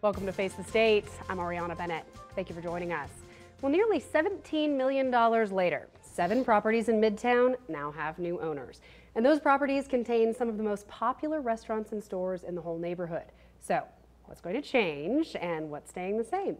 Welcome to Face the State. I'm Ariana Bennett. Thank you for joining us. Well, nearly $17 million later, 7 properties in Midtown now have new owners. And those properties contain some of the most popular restaurants and stores in the whole neighborhood. So, what's going to change and what's staying the same?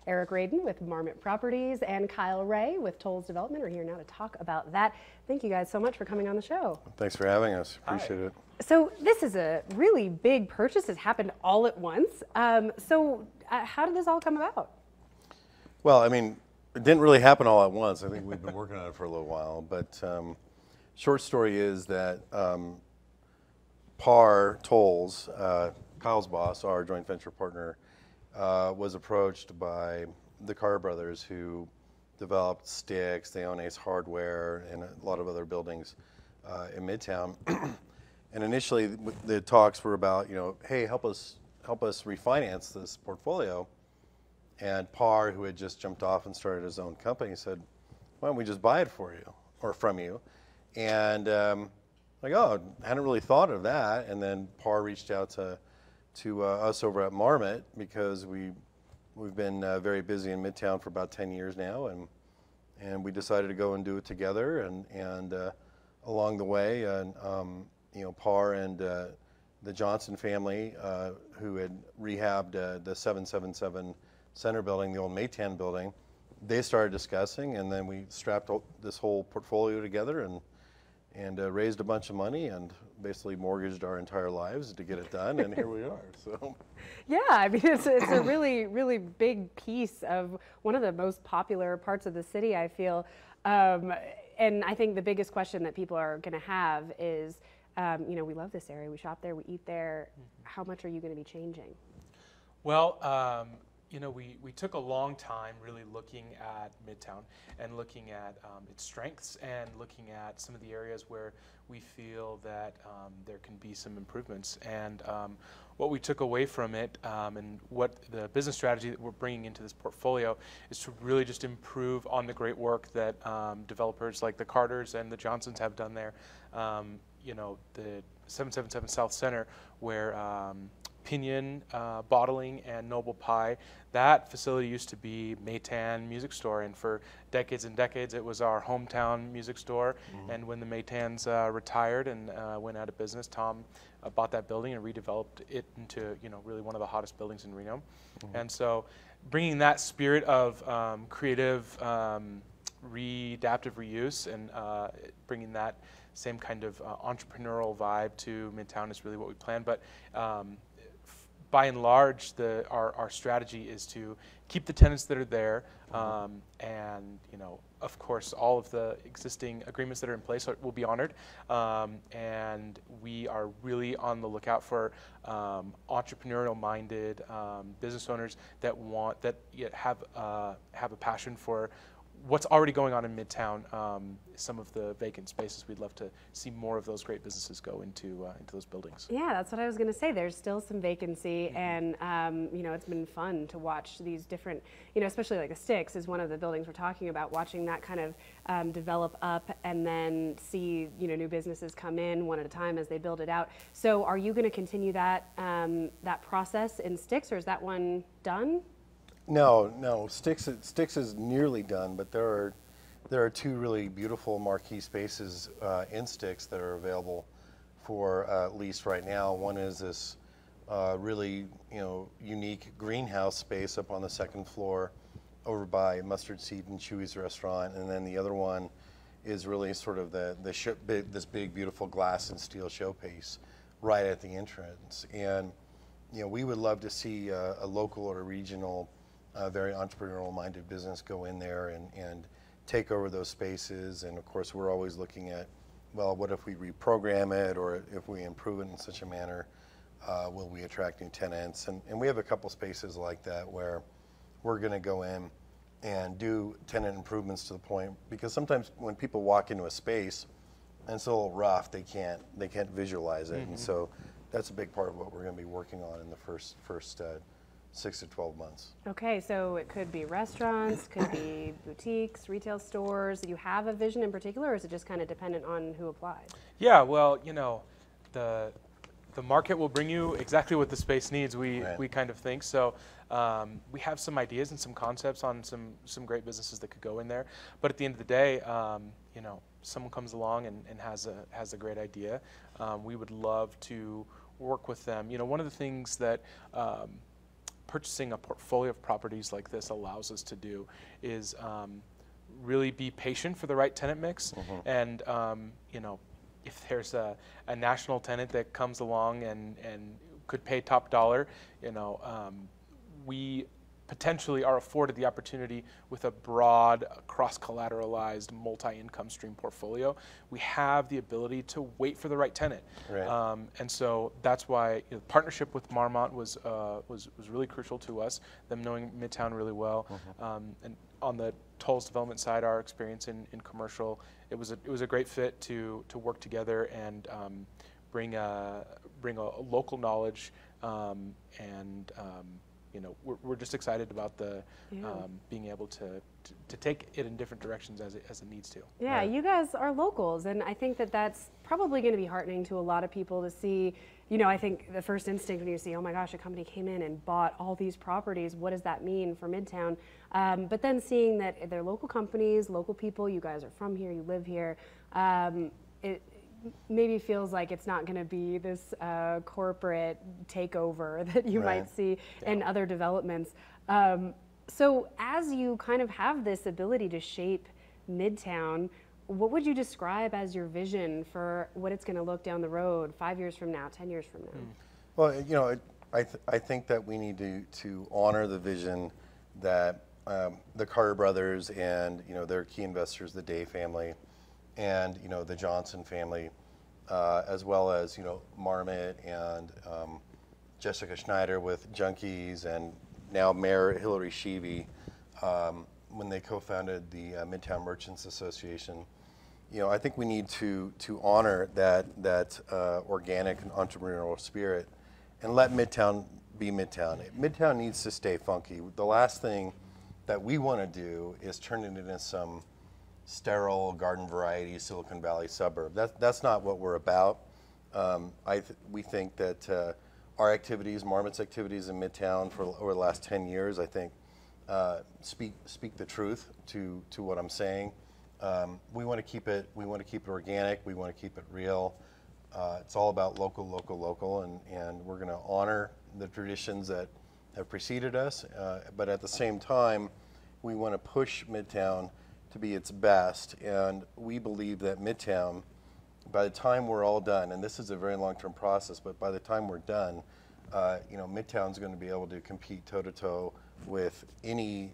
Eric Radin with Marmot Properties and Kyle Ray with Tolles Development are here now to talk about that. Thank you guys so much for coming on the show. Thanks for having us. Appreciate it. So this is a really big purchase. It happened all at once. How did this all come about? Well, I mean, it didn't really happen all at once. I think we've been working on it for a little while. But short story is that Tolles, Kyle's boss, our joint venture partner, was approached by the Carr brothers, who developed Sticks. They own Ace Hardware and a lot of other buildings in Midtown. And initially, the talks were about, hey, help us refinance this portfolio. And Parr, who had just jumped off and started his own company, said, why don't we just buy it for you or from you? And I hadn't really thought of that. And then Parr reached out to us over at Marmot, because we've been very busy in Midtown for about 10 years now, and we decided to go and do it together. And along the way, Parr and the Johnson family, who had rehabbed the 777 Center building, the old Midtown building, they started discussing, and then we strapped this whole portfolio together and raised a bunch of money and basically mortgaged our entire lives to get it done, and here we are. So, yeah, I mean, it's a really, really big piece of one of the most popular parts of the city, I feel. And I think the biggest question that people are going to have is, we love this area, we shop there, we eat there. How much are you going to be changing? Well, we took a long time really looking at Midtown and looking at its strengths and looking at some of the areas where we feel that there can be some improvements. And what we took away from it and what the business strategy that we're bringing into this portfolio is to really just improve on the great work that developers like the Carters and the Johnsons have done there. The 777 South Center, where Pinion Bottling and Noble Pie, that facility used to be Maytan Music Store, and for decades and decades it was our hometown music store. And when the Maytans retired and went out of business, Tom bought that building and redeveloped it into really one of the hottest buildings in Reno. And so bringing that spirit of creative adaptive reuse and bringing that same kind of entrepreneurial vibe to Midtown is really what we plan. But by and large, our strategy is to keep the tenants that are there, and of course, all of the existing agreements that are in place will be honored. And we are really on the lookout for entrepreneurial-minded business owners that have a passion for what's already going on in Midtown. Some of the vacant spaces, we'd love to see more of those great businesses go into those buildings. Yeah, that's what I was going to say. There's still some vacancy, and it's been fun to watch these different, especially like the Sticks is one of the buildings we're talking about. Watching that kind of develop up, and then see new businesses come in one at a time as they build it out. So, are you going to continue that that process in Sticks, or is that one done? No. Sticks is nearly done, but there are 2 really beautiful marquee spaces in Sticks that are available for lease right now. One is this really unique greenhouse space up on the 2nd floor, over by Mustard Seed and Chewy's restaurant, and then the other one is really sort of this big beautiful glass and steel showpiece right at the entrance. And we would love to see a local or a regional, very entrepreneurial-minded business go in there and take over those spaces. And of course, we're always looking at, well, what if we reprogram it, or if we improve it in such a manner, will we attract new tenants? And we have a couple spaces like that where we're going to go in and do tenant improvements to the point, because sometimes when people walk into a space and it's a little rough, they can't visualize it. And so that's a big part of what we're going to be working on in the first 6 to 12 months. Okay, so it could be restaurants, could be boutiques, retail stores. Do you have a vision in particular, or is it just kind of dependent on who applies? Yeah, well, the the market will bring you exactly what the space needs. Right. We kind of think so. We have some ideas and some concepts on some great businesses that could go in there. But at the end of the day, you know, someone comes along and has a great idea. We would love to work with them. You know, one of the things that purchasing a portfolio of properties like this allows us to do is really be patient for the right tenant mix. And you know, if there's a national tenant that comes along and could pay top dollar, you know, we potentially are afforded the opportunity with a broad, cross-collateralized, multi-income stream portfolio. We have the ability to wait for the right tenant. Right. And so that's why, you know, partnership with Marmont was really crucial to us, them knowing Midtown really well. And on the Toll's development side, our experience in commercial, it was a great fit to work together and bring a local knowledge and you know, we're just excited about the being able to take it in different directions as it needs to. Yeah, you guys are locals, and I think that that's probably going to be heartening to a lot of people to see. You know, I think the first instinct when you see, oh my gosh, a company came in and bought all these properties, what does that mean for Midtown? But then seeing that they're local companies, local people, you guys are from here, you live here, it maybe feels like it's not going to be this corporate takeover that you might see in other developments. So as you kind of have this ability to shape Midtown, what would you describe as your vision for what it's going to look down the road 5 years from now, 10 years from now? Well, you know, I think that we need to honor the vision that the Carter brothers and, you know, their key investors, the Day family, and, you know, the Johnson family, as well as, you know, Marmot and Jessica Schneider with Junkies, and now Mayor Hillary Sheevy, when they co-founded the Midtown Merchants Association. You know, I think we need to honor that organic and entrepreneurial spirit and let Midtown be Midtown. Midtown needs to stay funky. The last thing that we want to do is turn it into some sterile garden variety Silicon Valley suburb. That's not what we're about. We think that our activities, Marmot's activities in Midtown for over the last 10 years, I think speak the truth to what I'm saying. We want to keep it organic. We want to keep it real. It's all about local, and we're going to honor the traditions that have preceded us. But at the same time, we want to push Midtown to be its best. And we believe that Midtown, by the time we're all done, and this is a very long-term process, but by the time we're done, you know, Midtown's going to be able to compete toe-to-toe with any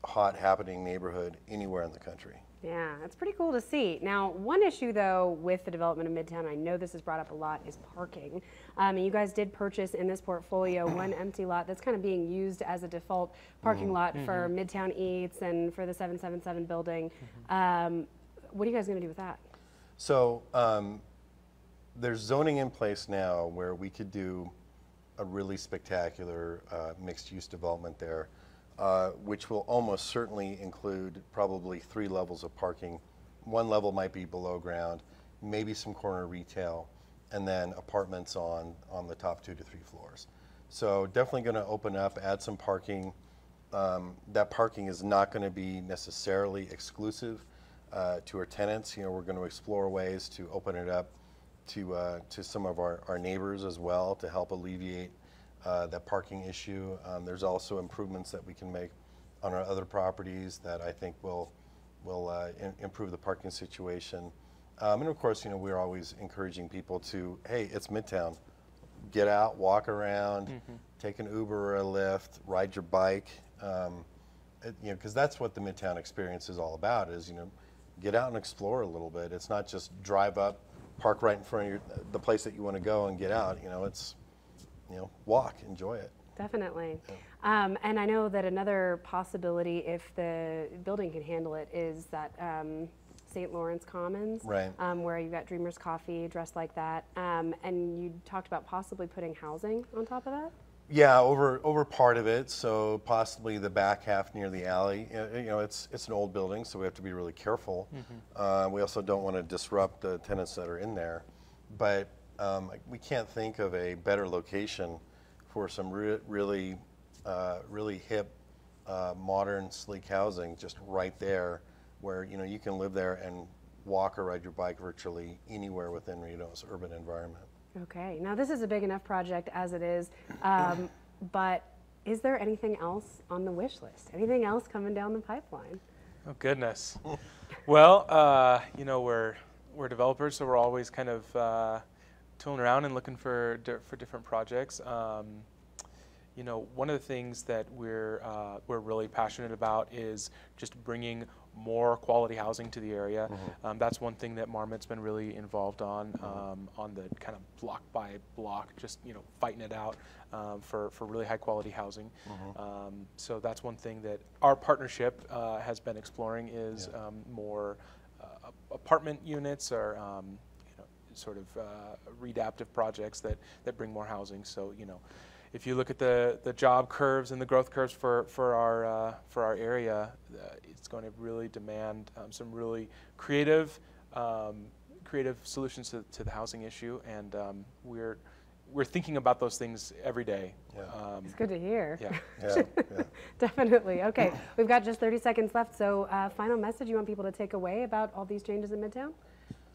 hot happening neighborhood anywhere in the country. Yeah, that's pretty cool to see. Now, one issue though with the development of Midtown, I know this is brought up a lot, is parking. And you guys did purchase in this portfolio one empty lot that's kind of being used as a default parking lot for Midtown Eats and for the 777 building. What are you guys going to do with that? So there's zoning in place now where we could do a really spectacular mixed-use development there. Which will almost certainly include probably 3 levels of parking. One level might be below ground, maybe some corner retail, and then apartments on the top 2 to 3 floors. So definitely going to open up, add some parking. That parking is not going to be necessarily exclusive to our tenants. You know, we're going to explore ways to open it up to some of our neighbors as well to help alleviate that parking issue. There's also improvements that we can make on our other properties that I think will improve the parking situation. And of course, you know, we're always encouraging people to, hey, it's Midtown. Get out, walk around, take an Uber or a Lyft, ride your bike. You know, because that's what the Midtown experience is all about. Is, you know, get out and explore a little bit. It's not just drive up, park right in front of the place that you want to go and get out. You know, it's, you know, walk, enjoy it. Definitely. And I know that another possibility, if the building can handle it, is that St. Lawrence Commons, right. Where you got Dreamers Coffee, dressed like that. And you talked about possibly putting housing on top of that? Yeah, over part of it, so possibly the back half near the alley. You know, it's an old building, so we have to be really careful. We also don't want to disrupt the tenants that are in there. But we can't think of a better location for some really hip, modern, sleek housing just right there, where you can live there and walk or ride your bike virtually anywhere within Reno's urban environment. Okay, now this is a big enough project as it is, but is there anything else on the wish list? Anything else coming down the pipeline? Oh goodness. Well, we're developers, so we're always kind of tooling around and looking for different projects. One of the things that we're really passionate about is just bringing more quality housing to the area. That's one thing that Marmot's been really involved on the kind of block by block, just fighting it out for really high quality housing. So that's one thing that our partnership has been exploring is more apartment units or sort of readaptive projects that bring more housing. So if you look at the job curves and the growth curves for our area, it's going to really demand some really creative solutions to the housing issue, and we're thinking about those things every day. It's good to hear. Yeah. Definitely. Okay, we've got just 30 seconds left, so final message you want people to take away about all these changes in Midtown?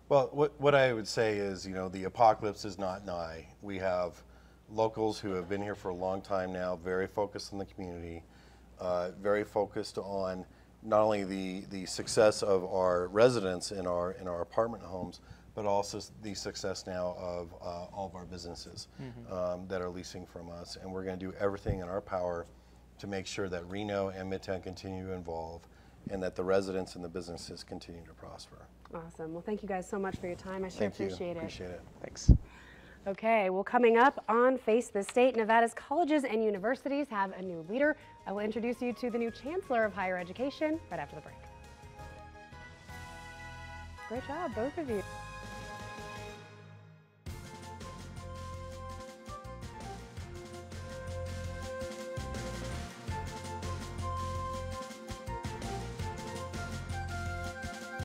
Well, what I would say is, the apocalypse is not nigh. We have locals who have been here for a long time now, very focused on the community, very focused on not only the success of our residents in our apartment homes, but also the success now of all of our businesses that are leasing from us. And we're going to do everything in our power to make sure that Reno and Midtown continue to evolve and that the residents and the businesses continue to prosper. Awesome. Well, thank you guys so much for your time. I sure appreciate it. Appreciate it. Thanks. Okay, well, coming up on Face the State, Nevada's colleges and universities have a new leader. I will introduce you to the new Chancellor of Higher Education right after the break. Great job, both of you.